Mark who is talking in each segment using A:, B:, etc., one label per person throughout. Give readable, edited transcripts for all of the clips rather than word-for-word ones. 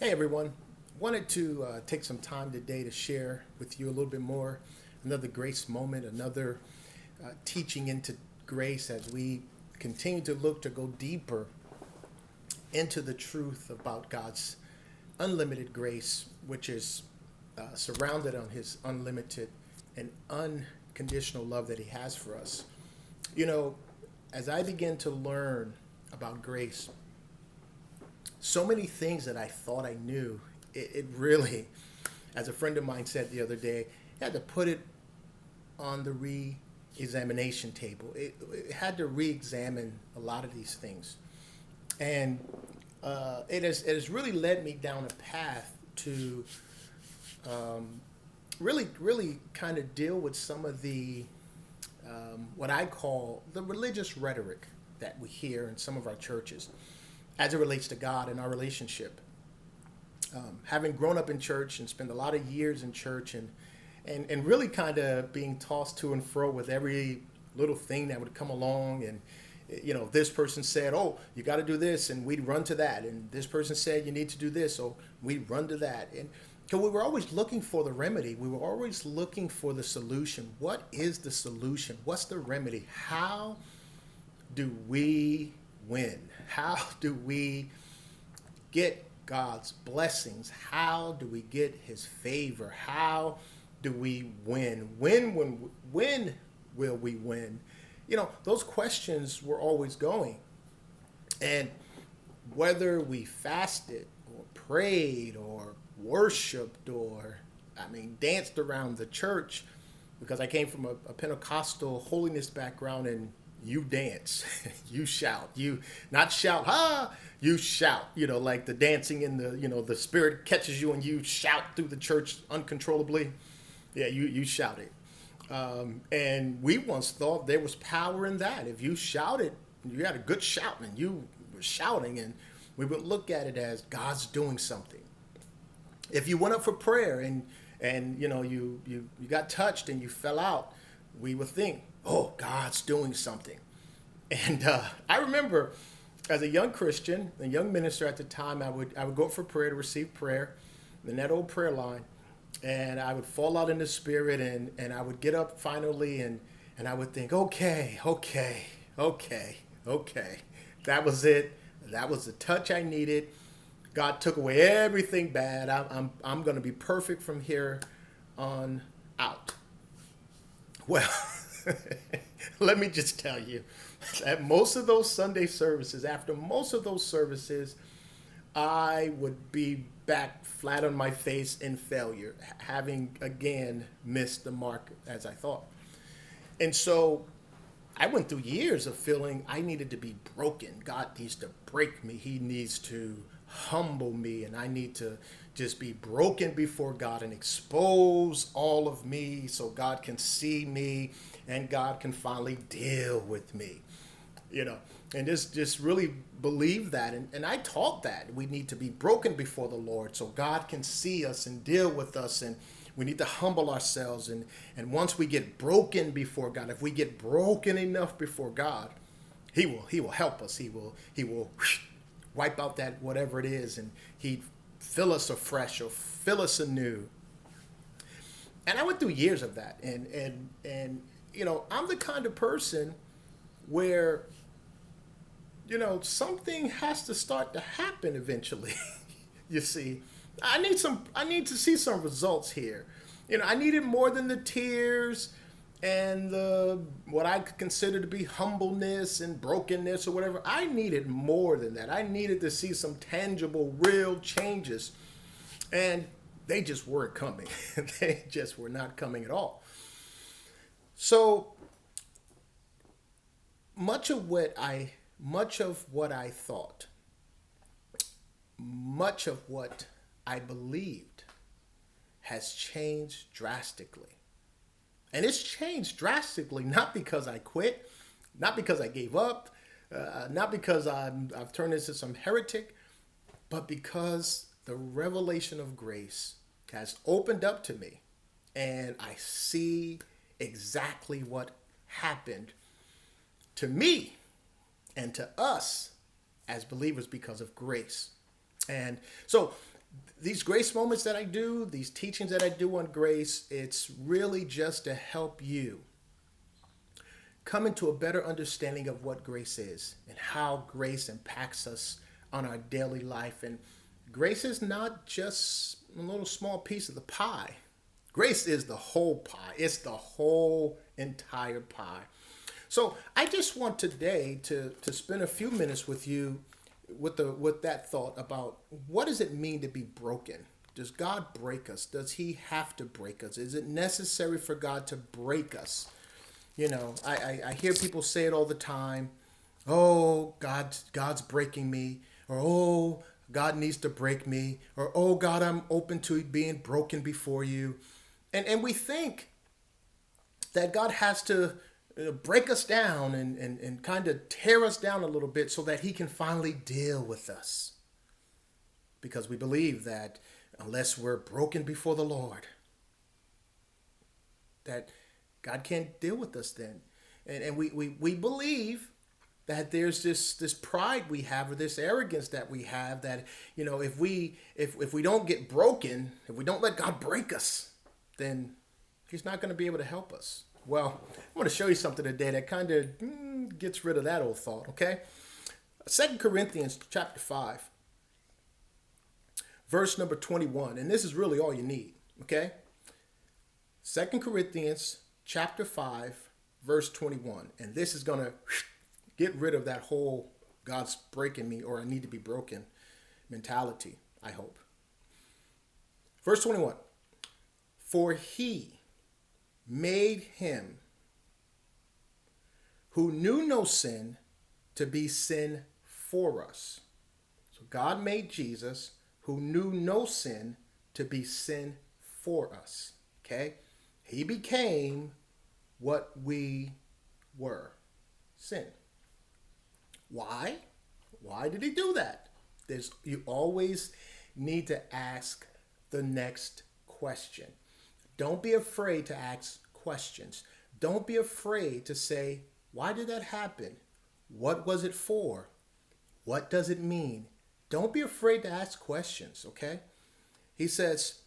A: Hey everyone, wanted to take some time today to share with you a little bit more, another grace moment, another teaching into grace as we continue to look to go deeper into the truth about God's unlimited grace, which is surrounded on His unlimited and unconditional love that He has for us. You know, as I begin to learn about grace, so many things that I thought I knew, it really, as a friend of mine said the other day, I had to put it on the re-examination table. It had to re-examine a lot of these things, and it has really led me down a path to really kind of deal with some of the what I call the religious rhetoric that we hear in some of our churches as it relates to God and our relationship. Having grown up in church and spent a lot of years in church and really kind of being tossed to and fro with every little thing that would come along. And, this person said, oh, you got to do this. And we'd run to that. And this person said, you need to do this. So we'd run to that. And so we were always looking for the remedy. We were always looking for the solution. What is the solution? What's the remedy? How do we win? How do we get God's blessings? How do we get His favor? How do we win? When will we win? Those questions were always going. And whether we fasted or prayed or worshiped or, danced around the church, because I came from a Pentecostal holiness background, and you dance, you shout, you not shout, you shout, like the dancing in the spirit catches you and you shout through the church uncontrollably. Yeah, you shout it. And we once thought there was power in that. If you shouted, you had a good shout and you were shouting, and we would look at it as God's doing something. If you went up for prayer and you got touched and you fell out, we would think, oh, God's doing something. And I remember as a young Christian, a young minister at the time, I would go up for prayer to receive prayer in that old prayer line, and I would fall out in the spirit, and I would get up finally, and I would think, okay, okay, okay, okay. That was it. That was the touch I needed. God took away everything bad. I'm going to be perfect from here on out. Well, let me just tell you, at most of those Sunday services, after most of those services, I would be back flat on my face in failure, having again missed the mark as I thought. And so I went through years of feeling I needed to be broken. God needs to break me. He needs to humble me, and I need to just be broken before God and expose all of me so God can see me and God can finally deal with me. And just really believe that. And I taught that we need to be broken before the Lord so God can see us and deal with us, and we need to humble ourselves. And once we get broken before God, if we get broken enough before God, He will help us. He will wipe out that whatever it is, and He'd fill us afresh or fill us anew. And I went through years of that. And I'm the kind of person where something has to start to happen eventually. You see, I need to see some results here. I needed more than the tears and the what I could consider to be humbleness and brokenness or whatever. I needed more than that. I needed to see some tangible, real changes. And they just weren't coming. They just were not coming at all. So much of what I thought, much of what I believed has changed drastically. And it's changed drastically not because I quit, not because I gave up, not because I've turned into some heretic, but because the revelation of grace has opened up to me, and I see exactly what happened to me and to us as believers because of grace. And so these grace moments that I do, these teachings that I do on grace, it's really just to help you come into a better understanding of what grace is and how grace impacts us on our daily life. And grace is not just a little small piece of the pie. Grace is the whole pie. It's the whole entire pie. So I just want today to spend a few minutes with you with that thought about what does it mean to be broken? Does God break us? Does he have to break us? Is it necessary for God to break us? You know, I hear people say it all the time. Oh, God's breaking me. Or, oh, God needs to break me. Or, oh, God, I'm open to being broken before you. And we think that God has to break us down and kind of tear us down a little bit so that he can finally deal with us. Because we believe that unless we're broken before the Lord, that God can't deal with us then. And we believe that there's this pride we have, or this arrogance that we have, that, you know, if we don't get broken, if we don't let God break us, then he's not going to be able to help us. Well, I want to show you something today that kind of gets rid of that old thought, okay? 2 Corinthians chapter 5, verse number 21, and this is really all you need, okay? 2 Corinthians chapter 5, verse 21, and this is going to get rid of that whole God's breaking me or I need to be broken mentality, I hope. Verse 21, for he made him who knew no sin to be sin for us. So God made Jesus, who knew no sin, to be sin for us. Okay? He became what we were, sin. Why? Why did he do that? You always need to ask the next question. Don't be afraid to ask questions. Don't be afraid to say, why did that happen? What was it for? What does it mean? Don't be afraid to ask questions, okay? He says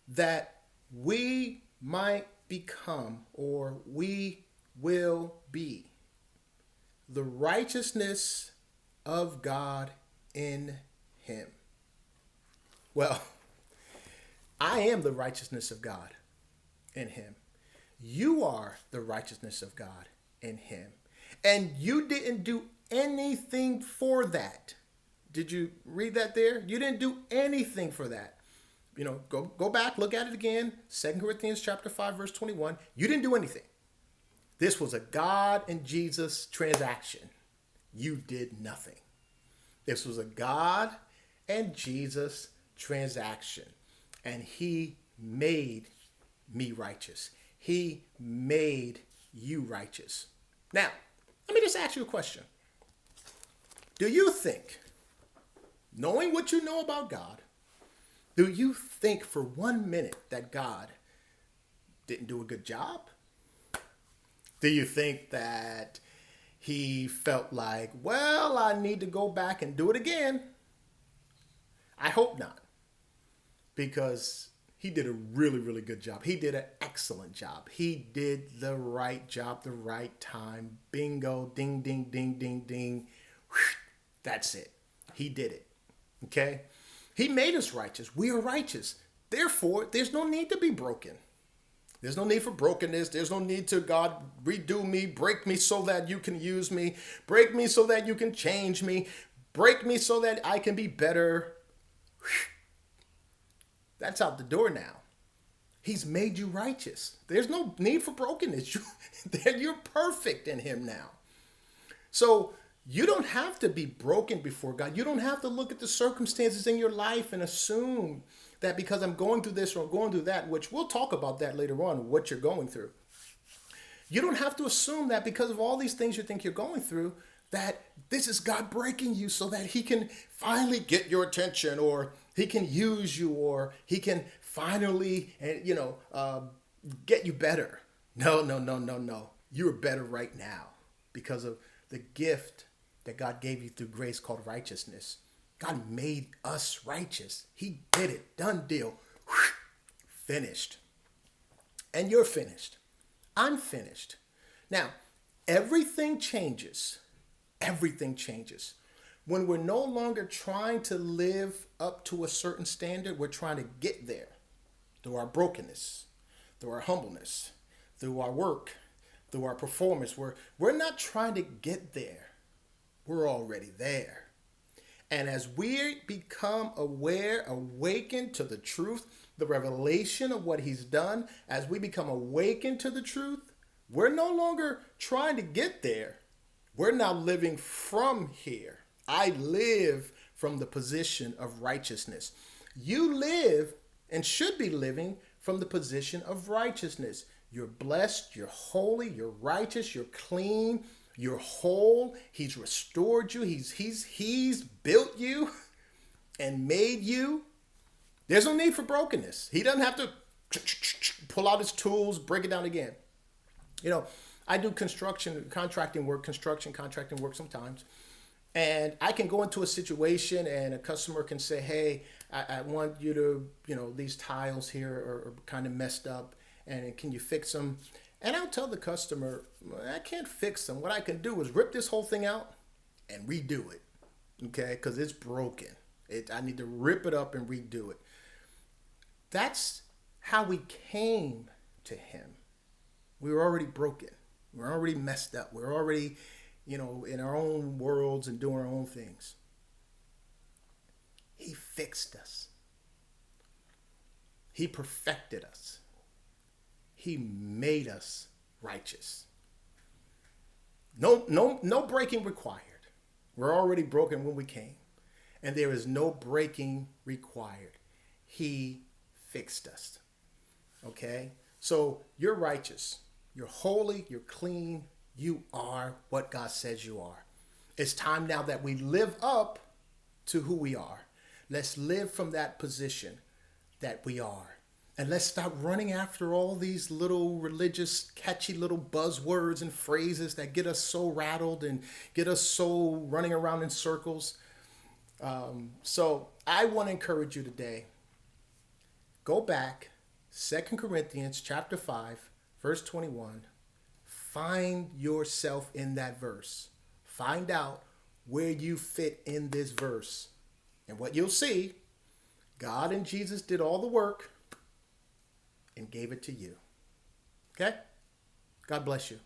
A: that we might become, or we will be, the righteousness of God in him. Well, I am the righteousness of God in him. You are the righteousness of God in him. And you didn't do anything for that. Did you read that there? You didn't do anything for that. You know, go back, look at it again. 2 Corinthians chapter 5, verse 21. You didn't do anything. This was a God and Jesus transaction. You did nothing. This was a God and Jesus transaction. And he made me righteous. He made you righteous. Now, let me just ask you a question. Do you think, knowing what you know about God, do you think for 1 minute that God didn't do a good job? Do you think that he felt like, well, I need to go back and do it again? I hope not. Because he did a really, really good job. He did an excellent job. He did the right job, the right time. Bingo, ding, ding, ding, ding, ding. That's it. He did it. Okay? He made us righteous. We are righteous. Therefore, there's no need to be broken. There's no need for brokenness. There's no need to, God, redo me, break me so that you can use me, break me so that you can change me, break me so that I can be better. That's out the door now. He's made you righteous. There's no need for brokenness. You're perfect in him now. So you don't have to be broken before God. You don't have to look at the circumstances in your life and assume that because I'm going through this or I'm going through that, which we'll talk about that later on, what you're going through. You don't have to assume that because of all these things you think you're going through, that this is God breaking you so that he can finally get your attention, or he can use you, or he can finally, get you better. No. You're better right now because of the gift that God gave you through grace called righteousness. God made us righteous. He did it. Done deal. Whew. Finished. And you're finished. I'm finished. Now, everything changes. Everything changes. When we're no longer trying to live up to a certain standard, we're trying to get there through our brokenness, through our humbleness, through our work, through our performance. We're not trying to get there. We're already there. And as we become aware, awakened to the truth, the revelation of what he's done, as we become awakened to the truth, we're no longer trying to get there. We're now living from here. I live from the position of righteousness. You live and should be living from the position of righteousness. You're blessed, you're holy, you're righteous, you're clean, you're whole. He's restored you. He's built you and made you. There's no need for brokenness. He doesn't have to pull out his tools, break it down again. You know, I do construction contracting work sometimes. And I can go into a situation and a customer can say, hey, I want you to, these tiles here are kind of messed up and can you fix them? And I'll tell the customer, I can't fix them. What I can do is rip this whole thing out and redo it, okay? Because it's broken. I need to rip it up and redo it. That's how we came to him. We were already broken. We were already messed up. We were already, in our own worlds and doing our own things. He fixed us. He perfected us. He made us righteous. No breaking required. We're already broken when we came. And there is no breaking required. He fixed us. Okay? So you're righteous. You're holy. You're clean. You are what God says you are. It's time now that we live up to who we are. Let's live from that position that we are. And let's stop running after all these little religious, catchy little buzzwords and phrases that get us so rattled and get us so running around in circles. So I want to encourage you today. Go back, 2 Corinthians chapter 5, verse 21. Find yourself in that verse. Find out where you fit in this verse. And what you'll see, God and Jesus did all the work and gave it to you. Okay? God bless you.